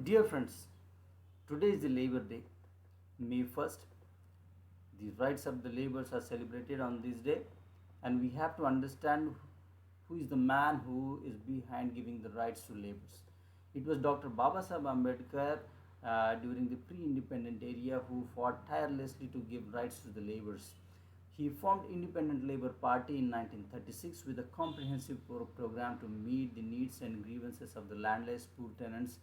Dear friends, today is the Labor Day, May 1st. The rights of the laborers are celebrated on this day, and we have to understand who is the man who is behind giving the rights to laborers. It was Dr. Babasaheb Ambedkar during the pre-independent era who fought tirelessly to give rights to the laborers. He formed Independent Labour Party in 1936 with a comprehensive program to meet the needs and grievances of the landless, poor tenants,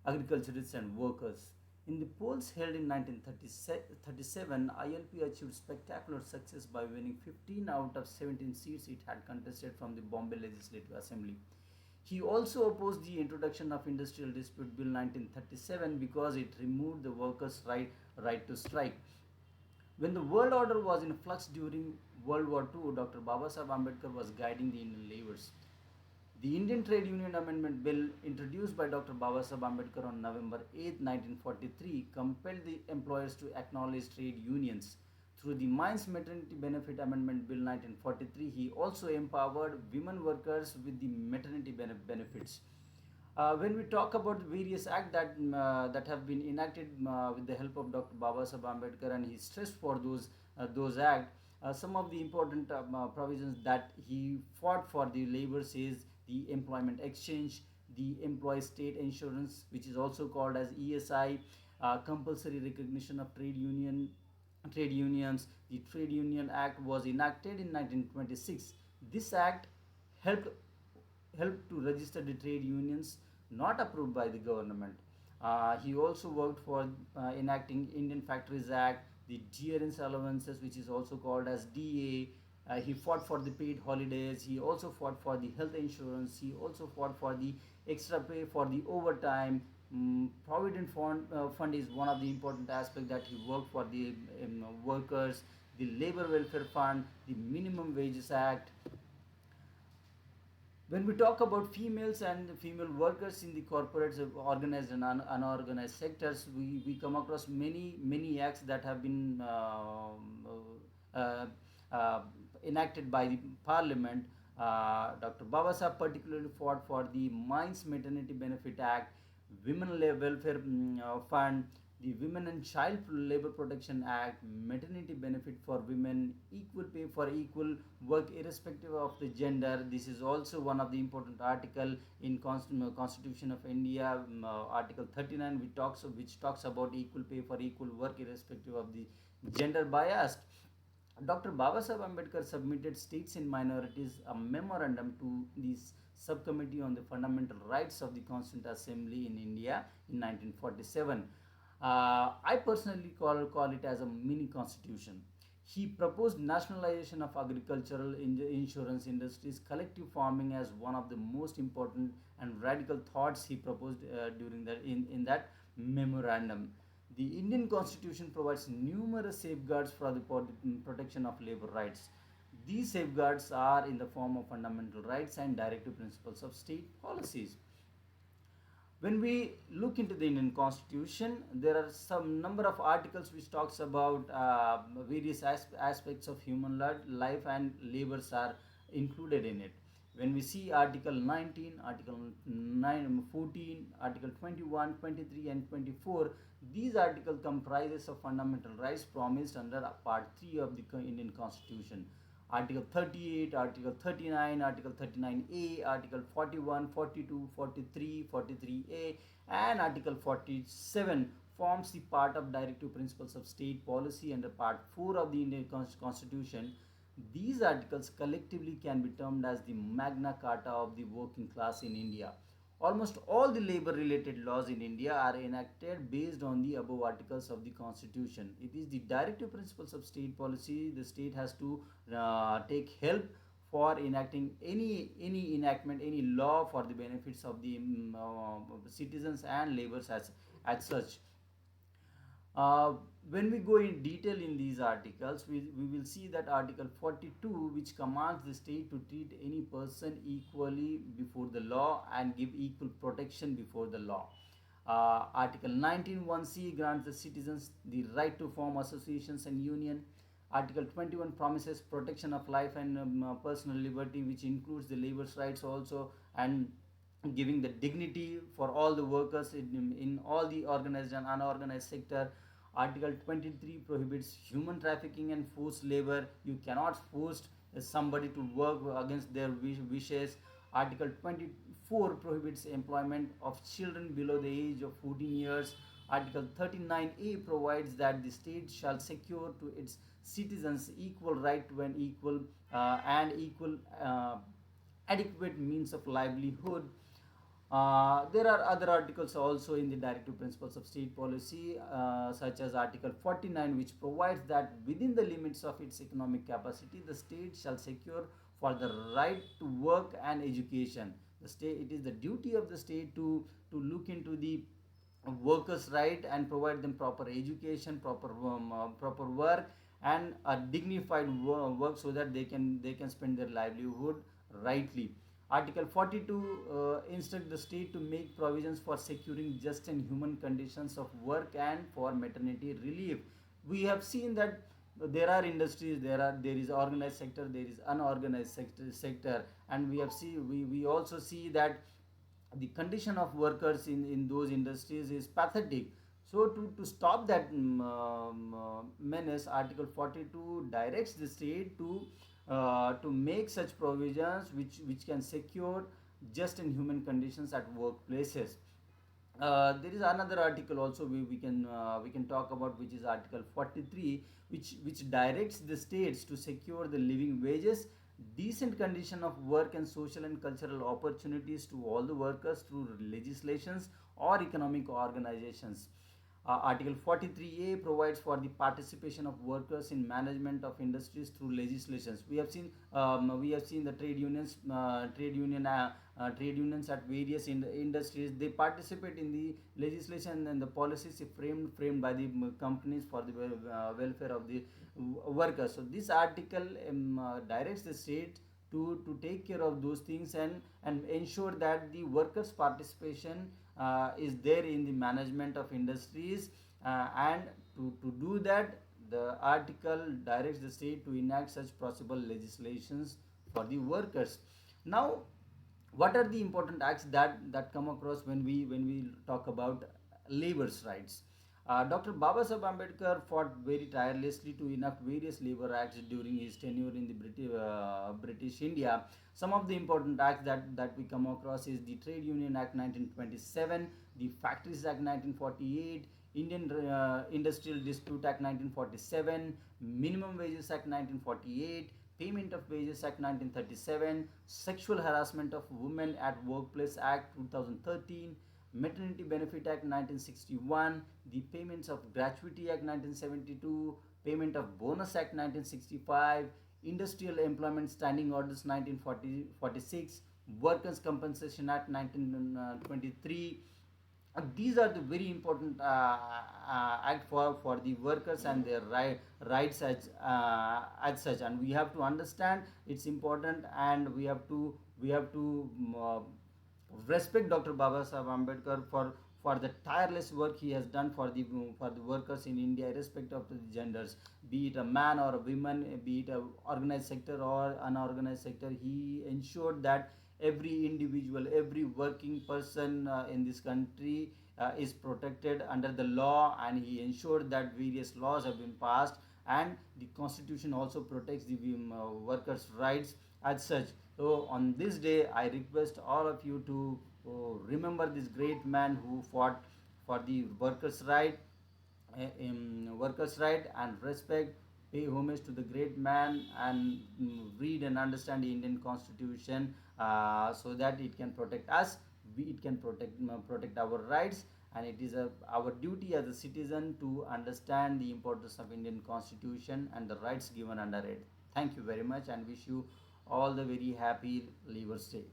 agriculturists and workers. In the polls held in 1937, ILP achieved spectacular success by winning 15 out of 17 seats it had contested from the Bombay Legislative Assembly. He also opposed the introduction of Industrial Dispute Bill 1937 because it removed the workers' right to strike. When the world order was in flux during World War II, Dr. Babasaheb Ambedkar was guiding the Indian laborers. The Indian Trade Union Amendment Bill, introduced by Dr. Babasaheb Ambedkar on November 8, 1943, compelled the employers to acknowledge trade unions. Through the Mines Maternity Benefit Amendment Bill 1943, he also empowered women workers with the maternity benefits. When we talk about the various acts that have been enacted with the help of Dr. Babasaheb Ambedkar, and he stressed for those acts, some of the important provisions that he fought for the laborers is the employment exchange, the employee state insurance, which is also called as ESI, compulsory recognition of trade unions. The Trade Union Act was enacted in 1926. This act helped helped to register the trade unions not approved by the government. He also worked for enacting Indian Factories Act, the dearance allowances, which is also called as DA. He fought for the paid holidays. He also fought for the health insurance. He also fought for the extra pay for the overtime. Provident fund is one of the important aspects that he worked for the workers. The labor welfare fund, the minimum wages act. When we talk about females and female workers in the corporate, organized and unorganized sectors, we come across many acts that have been uh, uh, enacted by the parliament. Dr. Babasaheb particularly fought for the Mines Maternity Benefit Act, Women Welfare Fund, the Women and Child Labor Protection Act, Maternity Benefit for Women, Equal Pay for Equal Work irrespective of the gender. This is also one of the important article in Constitution of India, Article 39, which talks about equal pay for equal work irrespective of the gender bias. Dr. Babasaheb Ambedkar submitted States and Minorities a memorandum to the Subcommittee on the Fundamental Rights of the Constituent Assembly in India in 1947. I personally call it as a mini constitution. He proposed nationalization of agricultural insurance industries, collective farming as one of the most important and radical thoughts he proposed during that in that memorandum. The Indian Constitution provides numerous safeguards for the protection of labor rights. These safeguards are in the form of fundamental rights and directive principles of state policies. When we look into the Indian Constitution, there are some number of articles which talks about various aspects of human life, and labors are included in it. When we see Article 19, Article 9, 14, Article 21, 23 and 24, these articles comprises of fundamental rights promised under Part 3 of the Indian Constitution. Article 38, Article 39, Article 39A, Article 41, 42, 43, 43A, and Article 47 forms the part of directive principles of state policy under Part 4 of the Indian Constitution. These articles collectively can be termed as the Magna Carta of the working class in India. Almost all the labor related laws in India are enacted based on the above articles of the Constitution. It is the directive principles of state policy. The state has to take help for enacting any enactment, any law for the benefits of the citizens and laborers as such. Uh, when we go in detail in these articles, we will see that Article 42, which commands the state to treat any person equally before the law and give equal protection before the law. Article 19(1)(c) grants the citizens the right to form associations and union. Article 21 promises protection of life and personal liberty, which includes the labor's rights also. And giving the dignity for all the workers in all the organized and unorganized sector. Article 23 prohibits human trafficking and forced labor. You cannot force somebody to work against their wishes. Article 24 prohibits employment of children below the age of 14 years. Article 39A provides that the state shall secure to its citizens equal right to an equal and equal adequate means of livelihood. There are other articles also in the Directive Principles of State Policy, such as Article 49, which provides that within the limits of its economic capacity, the state shall secure for the right to work and education. The state, it is the duty of the state to look into the workers' right and provide them proper education, proper work, and a dignified work so that they can spend their livelihood rightly. Article 42 instructs the state to make provisions for securing just and human conditions of work and for maternity relief. We have seen that there are industries, there is organized sector, there is unorganized sector, and we also see that the condition of workers in those industries is pathetic. So to stop that menace, Article 42 directs the state to make such provisions which can secure just and human conditions at workplaces. There is another article also we can talk about, which is Article 43, which directs the states to secure the living wages, decent condition of work, and social and cultural opportunities to all the workers through legislations or economic organizations. Article 43A provides for the participation of workers in management of industries through legislations. We have seen the trade unions at various industries. They participate in the legislation and the policies framed by the companies for the welfare of the workers. So this article directs the state to take care of those things and ensure that the workers' participation is there in the management of industries, and to do that, the article directs the state to enact such possible legislations for the workers. Now, what are the important acts that come across when we talk about labor's rights? Dr. Babasaheb Ambedkar fought very tirelessly to enact various labor acts during his tenure in the British India. Some of the important acts that we come across is the Trade Union Act 1927, the Factories Act 1948, Indian Industrial Dispute Act 1947, Minimum Wages Act 1948, Payment of Wages Act 1937, Sexual Harassment of Women at Workplace Act 2013, Maternity Benefit Act 1961, the Payments of Gratuity Act 1972, Payment of Bonus Act 1965, Industrial Employment Standing Orders 1946, Workers' Compensation Act 1923. These are the very important act for the workers and their rights as such, and we have to understand it's important, and we have to respect Dr. Babasaheb Ambedkar for the tireless work he has done for the workers in India, irrespective of the genders, be it a man or a woman, be it a organized sector or unorganized sector. He ensured that every individual, every working person in this country is protected under the law, and he ensured that various laws have been passed, and the constitution also protects the workers' rights as such. So on this day, I request all of you to remember this great man who fought for the workers' right, and respect, pay homage to the great man, and read and understand the Indian Constitution, so that it can protect us, it can protect our rights, and it is our duty as a citizen to understand the importance of Indian Constitution and the rights given under it. Thank you very much, and wish you all the very happy Lever's Day.